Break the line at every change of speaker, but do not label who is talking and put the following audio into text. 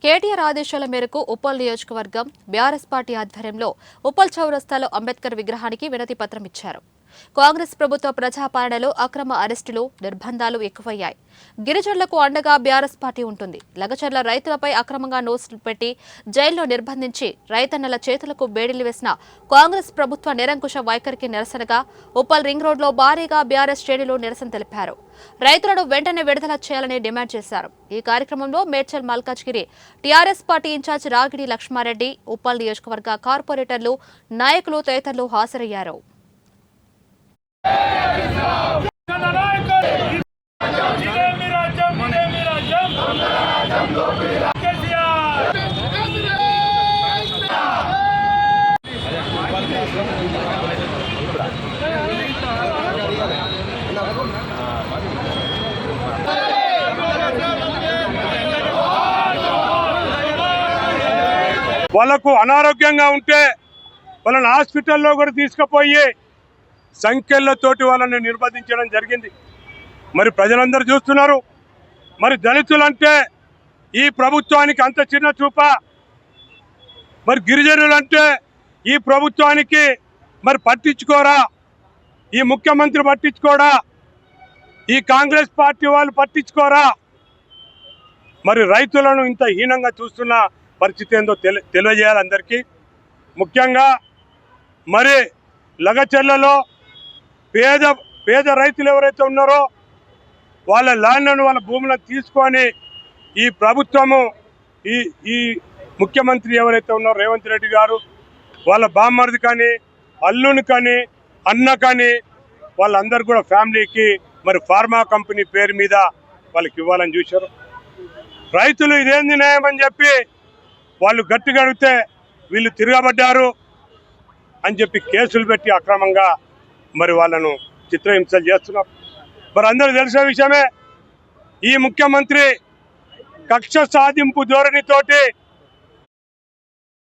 కేటీఆర్ ఆదేశాల మేరకు ఉప్పల్ నియోజకవర్గం బీఆర్ఎస్ పార్టీ ఆధ్వర్యంలో ఉప్పల్ చౌరస్తాలో అంబేద్కర్ విగ్రహానికి వినతి పత్రం ఇచ్చారు. కాంగ్రెస్ ప్రభుత్వ ప్రజాపాలనలో అక్రమ అరెస్టులు, నిర్బంధాలు ఎక్కువయ్యాయి. గిరిజనులకు అండగా బీఆర్ఎస్ పార్టీ ఉంటుంది. లగచర్ల రైతులపై అక్రమంగా నోసులు పెట్టి జైల్లో నిర్బంధించి రైతన్నల చేతులకు బేడీలు వేసిన కాంగ్రెస్ ప్రభుత్వ నిరంకుశ వైఖరికి నిరసనగా ఉప్పల్ రింగ్ రోడ్లో భారీగా బీఆర్ఎస్ శ్రేణులు నిరసన తెలిపారు. రైతులను వెంటనే విడుదల చేయాలని డిమాండ్ చేశారు. ఈ కార్యక్రమంలో Medchal Malkajgiri TRS party incharge Ragidi Laxma Reddy, Uppal నియోజకవర్గ కార్పొరేటర్లు, నాయకులు తదితరులు హాజరయ్యారు.
వాళ్ళకు అనారోగ్యంగా ఉంటే వాళ్ళని హాస్పిటల్లో కూడా తీసుకుపోయి సంఖ్యలతోటి వాళ్ళని నిర్బంధించడం జరిగింది. మరి ప్రజలందరూ చూస్తున్నారు. మరి దళితులంటే ఈ ప్రభుత్వానికి అంత చిన్న చూప, మరి గిరిజనులంటే ఈ ప్రభుత్వానికి మరి పట్టించుకోరా, ఈ ముఖ్యమంత్రి పట్టించుకోరా, ఈ కాంగ్రెస్ పార్టీ వాళ్ళు పట్టించుకోరా, మరి రైతులను ఇంత హీనంగా చూస్తున్న పరిస్థితి ఏందో తెలియజేయాలి అందరికీ. ముఖ్యంగా మరి లగచెర్లలో పేద రైతులు ఎవరైతే ఉన్నారో వాళ్ళ ల్యాండ్లను, వాళ్ళ భూములను తీసుకొని ఈ ప్రభుత్వము ఈ ముఖ్యమంత్రి ఎవరైతే ఉన్నారో రేవంత్ రెడ్డి గారు వాళ్ళ బామ్మర్ది కానీ, అల్లుని కానీ, అన్న కానీ వాళ్ళందరూ కూడా ఫ్యామిలీకి మరి ఫార్మా కంపెనీ పేరు మీద వాళ్ళకి ఇవ్వాలని చూశారు. రైతులు ఇదేంది న్యాయం అని చెప్పి వాళ్ళు గట్టిగా అడిగితే వీళ్ళు తిరగబడ్డారు అని చెప్పి కేసులు పెట్టి అక్రమంగా మరి వాళ్ళను చిత్రహింసలు చేస్తున్నారు. మరి అందరూ తెలిసిన విషయమే, ఈ ముఖ్యమంత్రి కక్ష సాధింపు ధోరణితోటి